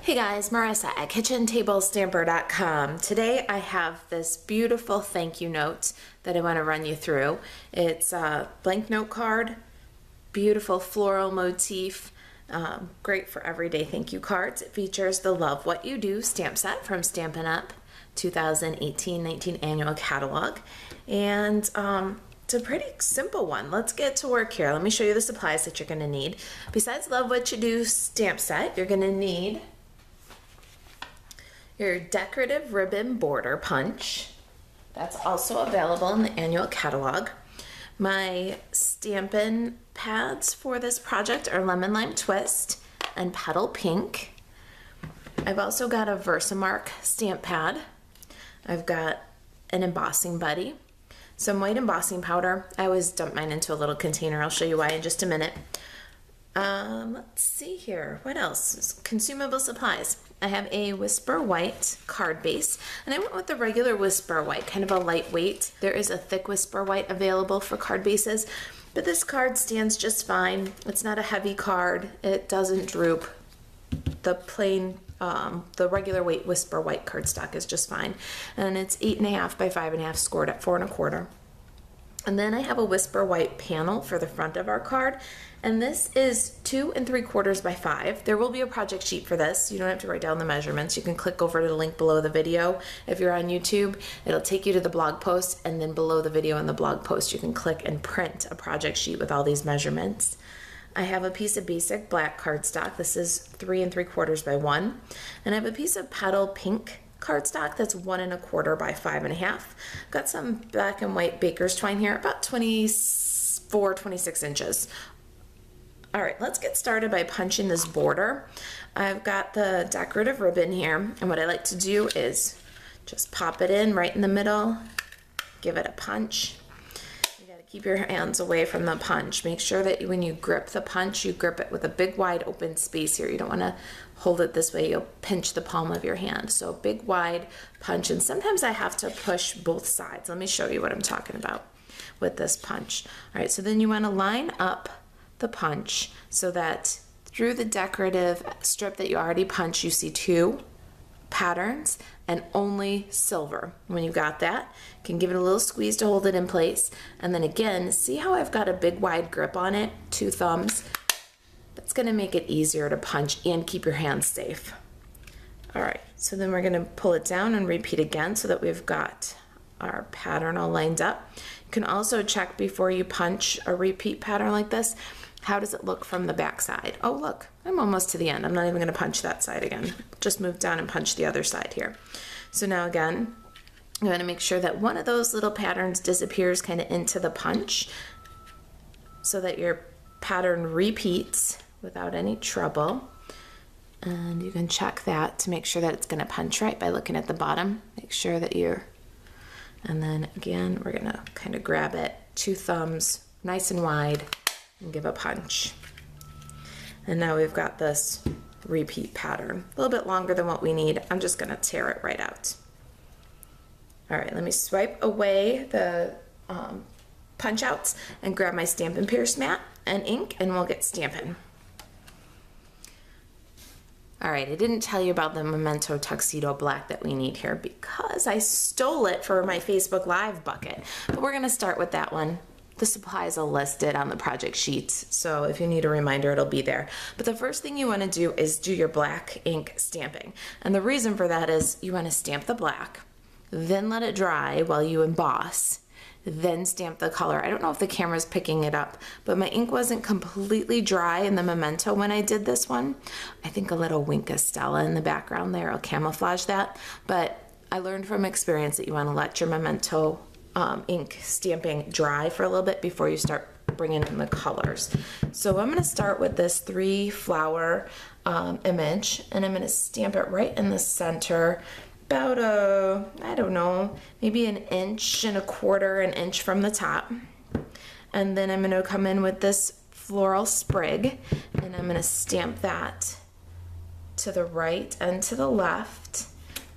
Hey guys, Marissa at KitchenTableStamper.com. Today I have this beautiful thank you note that I want to run you through. It's a blank note card, beautiful floral motif, great for everyday thank you cards. It features the Love What You Do stamp set from Stampin Up 2018-19 annual catalog. And it's a pretty simple one. Let's get to work here. Let me show you the supplies that you're going to need. Besides Love What You Do stamp set, you're going to need your decorative ribbon border punch. That's also available in the annual catalog. My Stampin' pads for this project are Lemon Lime Twist and Petal Pink. I've also got a Versamark stamp pad. I've got an embossing buddy, some white embossing powder. I always dump mine into a little container. I'll show you why in just a minute. Let's see here. What else? Consumable supplies. I have a Whisper White card base, and I went with the regular Whisper White, kind of a lightweight. There is a thick Whisper White available for card bases, but this card stands just fine. It's not a heavy card. It doesn't droop. The plain, the regular weight Whisper White cardstock is just fine, and it's 8.5 by 5.5 scored at 4 1/4. And then I have a Whisper White panel for the front of our card, and this is 2 3/4 by 5. There will be a project sheet for this. You don't have to write down the measurements. You can click over to the link below the video. If you're on YouTube, it'll take you to the blog post, and then below the video and the blog post, you can click and print a project sheet with all these measurements. I have a piece of basic black cardstock. This is 3 3/4 by 1, and I have a piece of Petal Pink cardstock that's 1 1/4 by 5.5. Got some black and white baker's twine here, about 26 inches. All right, let's get started by punching this border. I've got the decorative ribbon here, and what I like to do is just pop it in right in the middle, give it a punch. You gotta keep your hands away from the punch. Make sure that when you grip the punch, you grip it with a big wide open space here. You don't wanna hold it this way, you'll pinch the palm of your hand. So big wide punch, and sometimes I have to push both sides. Let me show you what I'm talking about with this punch. All right, so then you wanna line up the punch so that through the decorative strip that you already punched, you see 2 patterns and only silver. When you've got that, you can give it a little squeeze to hold it in place. And then again, see how I've got a big wide grip on it, 2 thumbs? That's gonna make it easier to punch and keep your hands safe. All right, so then we're gonna pull it down and repeat again so that we've got our pattern all lined up. You can also check before you punch a repeat pattern like this, how does it look from the back side? Oh look, I'm almost to the end. I'm not even gonna punch that side again. Just move down and punch the other side here. So now again, I'm gonna make sure that one of those little patterns disappears kind of into the punch so that your pattern repeats without any trouble. And you can check that to make sure that it's gonna punch right by looking at the bottom. Make sure that and then again, we're gonna kind of grab it, 2 thumbs, nice and wide, and give a punch. And now we've got this repeat pattern. A little bit longer than what we need. I'm just gonna tear it right out. All right, let me swipe away the punch outs and grab my Stampin' Pierce mat and ink, and we'll get stamping. All right, I didn't tell you about the Memento Tuxedo Black that we need here because I stole it for my Facebook Live bucket. But we're gonna start with that one. The supplies are listed on the project sheets, so if you need a reminder, it'll be there. But the first thing you wanna do is do your black ink stamping. And the reason for that is you wanna stamp the black, then let it dry while you emboss, then stamp the color. I don't know if the camera's picking it up, but my ink wasn't completely dry in the Memento when I did this one. I think a little Wink of Stella in the background there will camouflage that, but I learned from experience that you wanna let your Memento ink stamping dry for a little bit before you start bringing in the colors. So I'm gonna start with this 3 flower image, and I'm gonna stamp it right in the center, about I don't know, maybe 1 1/4 inch from the top. And then I'm gonna come in with this floral sprig, and I'm gonna stamp that to the right and to the left,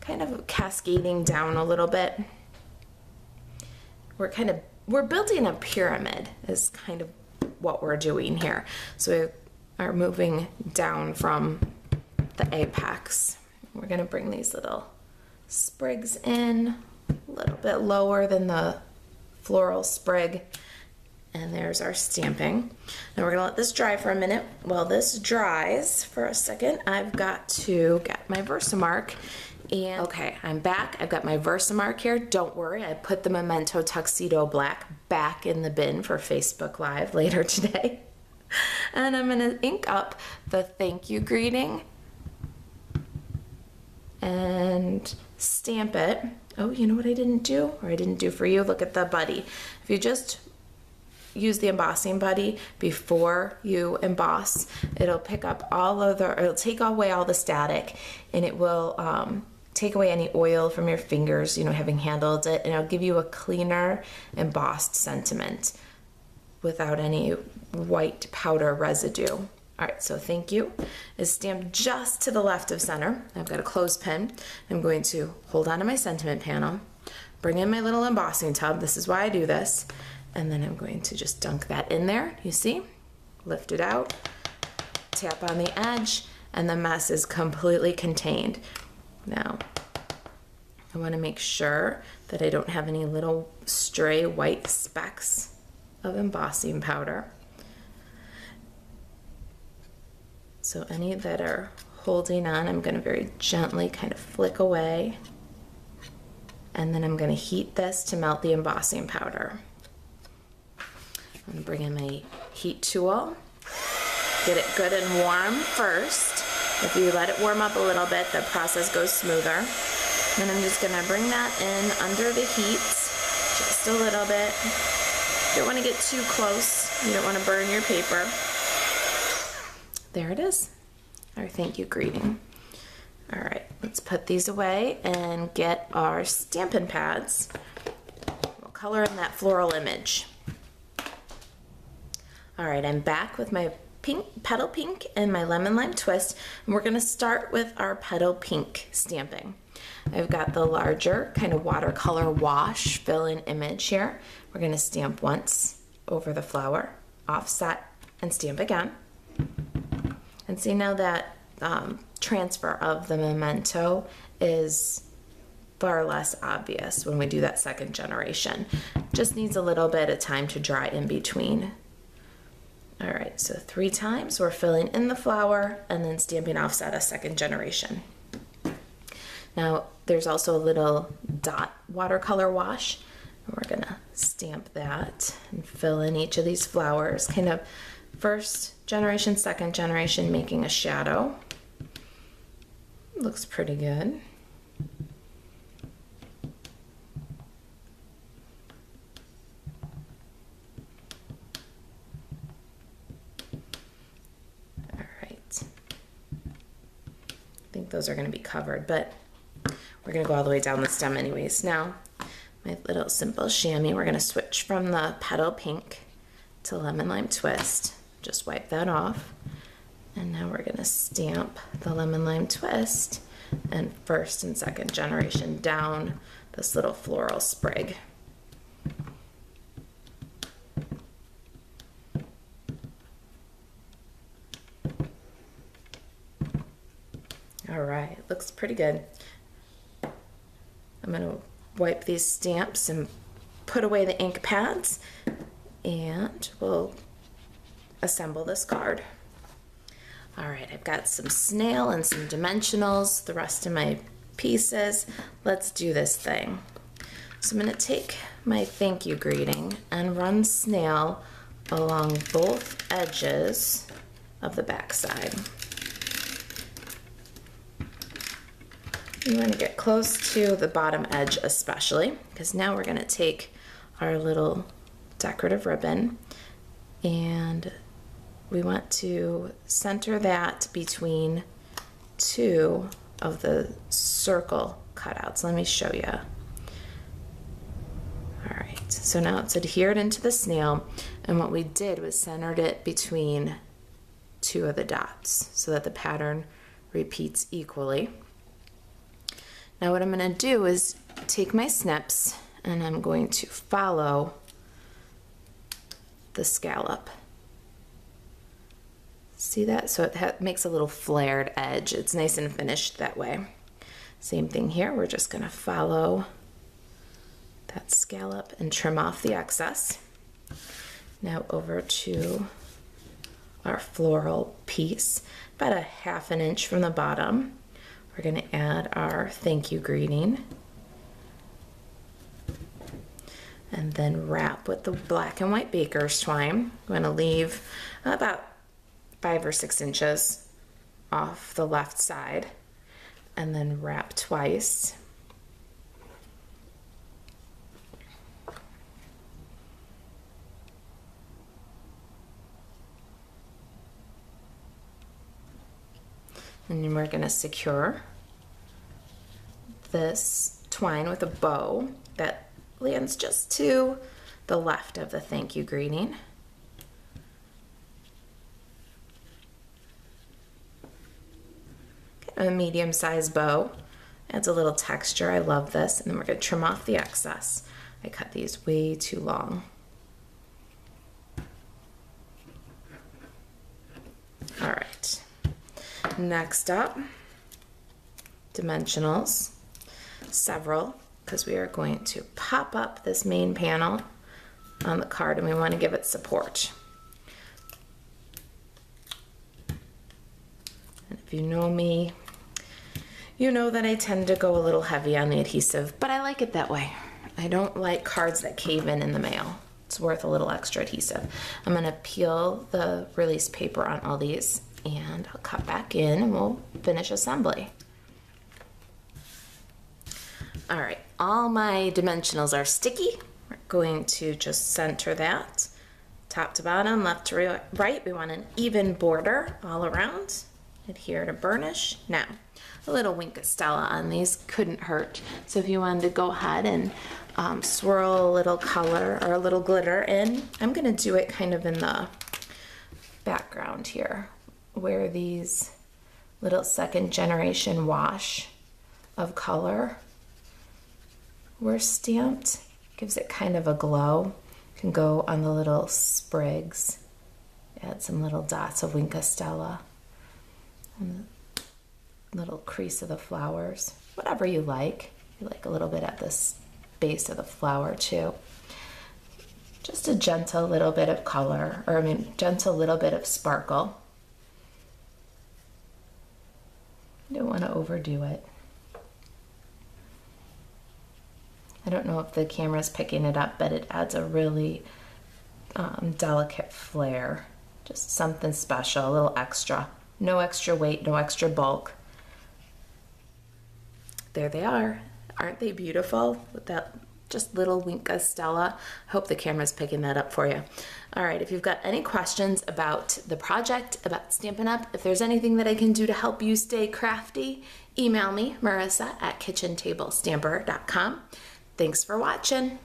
kind of cascading down a little bit. We're building a pyramid is kind of what we're doing here. So we are moving down from the apex. We're gonna bring these little sprigs in a little bit lower than the floral sprig. And there's our stamping. Now we're gonna let this dry for a minute. While this dries for a second, I've got to get my Versamark. And okay, I'm back. I've got my Versamark here. Don't worry, I put the Memento Tuxedo Black back in the bin for Facebook Live later today. And I'm gonna ink up the thank you greeting and stamp it. Oh, you know what I didn't do? Or I didn't do for you? Look at the buddy. If you just use the embossing buddy before you emboss, it'll pick up all of the, or it'll take away all the static, and it will take away any oil from your fingers, you know, having handled it, and it'll give you a cleaner embossed sentiment without any white powder residue. All right, so thank you is stamped just to the left of center. I've got a clothespin. I'm going to hold on to my sentiment panel, bring in my little embossing tub. This is why I do this. And then I'm going to just dunk that in there, you see? Lift it out, tap on the edge, and the mess is completely contained. Now, I want to make sure that I don't have any little stray white specks of embossing powder. So any that are holding on, I'm going to very gently kind of flick away. And then I'm going to heat this to melt the embossing powder. I'm going to bring in my heat tool, get it good and warm first. If you let it warm up a little bit, the process goes smoother. Then I'm just going to bring that in under the heat, just a little bit. You don't want to get too close. You don't want to burn your paper. There it is, our thank you greeting. All right, let's put these away and get our Stampin' pads. We'll color in that floral image. All right, I'm back with my pink, petal pink and my lemon lime twist, and we're gonna start with our petal pink stamping. I've got the larger kind of watercolor wash fill-in image here. We're gonna stamp once over the flower, offset, and stamp again. And see, now that transfer of the Memento is far less obvious when we do that second generation. Just needs a little bit of time to dry in between. All right, so 3 times we're filling in the flower and then stamping offset a second generation. Now there's also a little dot watercolor wash. We're gonna stamp that and fill in each of these flowers, kind of first generation, second generation, making a shadow. Looks pretty good. All right. I think those are going to be covered, but we're going to go all the way down the stem anyways. Now, my little simple chamois, we're going to switch from the petal pink to lemon lime twist. Just wipe that off. And now we're going to stamp the lemon lime twist and first and second generation down this little floral sprig. All right, looks pretty good. I'm going to wipe these stamps and put away the ink pads, and we'll assemble this card. All right, I've got some snail and some dimensionals, the rest of my pieces. Let's do this thing. So I'm going to take my thank you greeting and run snail along both edges of the back side. You want to get close to the bottom edge especially, because now we're going to take our little decorative ribbon and we want to center that between 2 of the circle cutouts. Let me show you. All right, so now it's adhered into the snail, and what we did was centered it between 2 of the dots so that the pattern repeats equally. Now what I'm going to do is take my snips and I'm going to follow the scallop See that? So it makes a little flared edge. It's nice and finished that way. Same thing here. We're just going to follow that scallop and trim off the excess. Now over to our floral piece, about a 1/2 inch from the bottom. We're going to add our thank you greeting. And then wrap with the black and white baker's twine. I'm going to leave about 5 or 6 inches off the left side and then wrap twice. And then we're going to secure this twine with a bow that lands just to the left of the thank you greeting. A medium-sized bow adds a little texture. I love this. And then we're going to trim off the excess. I cut these way too long. All right. Next up, dimensionals, several, because we are going to pop up this main panel on the card and we want to give it support. And if you know me, you know that I tend to go a little heavy on the adhesive, but I like it that way. I don't like cards that cave in the mail. It's worth a little extra adhesive. I'm going to peel the release paper on all these and I'll cut back in and we'll finish assembly. All right, all my dimensionals are sticky. We're going to just center that top to bottom, left to right. We want an even border all around. Adhere to burnish. Now, a little Wink of Stella on these couldn't hurt. So if you wanted to go ahead and swirl a little color or a little glitter in, I'm gonna do it kind of in the background here, where these little 2nd generation wash of color were stamped. Gives it kind of a glow. Can go on the little sprigs. Add some little dots of Wink of Stella. And the little crease of the flowers. Whatever you like. You like a little bit at this base of the flower too. Just a gentle little bit of color, or gentle little bit of sparkle. You don't want to overdo it. I don't know if the camera's picking it up, but it adds a really delicate flair. Just something special, a little extra. No extra weight, no extra bulk. There they are. Aren't they beautiful? With that just little Wink of Stella. I hope the camera's picking that up for you. All right, if you've got any questions about the project, about Stampin' Up, if there's anything that I can do to help you stay crafty, email me, Marisa at kitchentablestamper.com. Thanks for watching.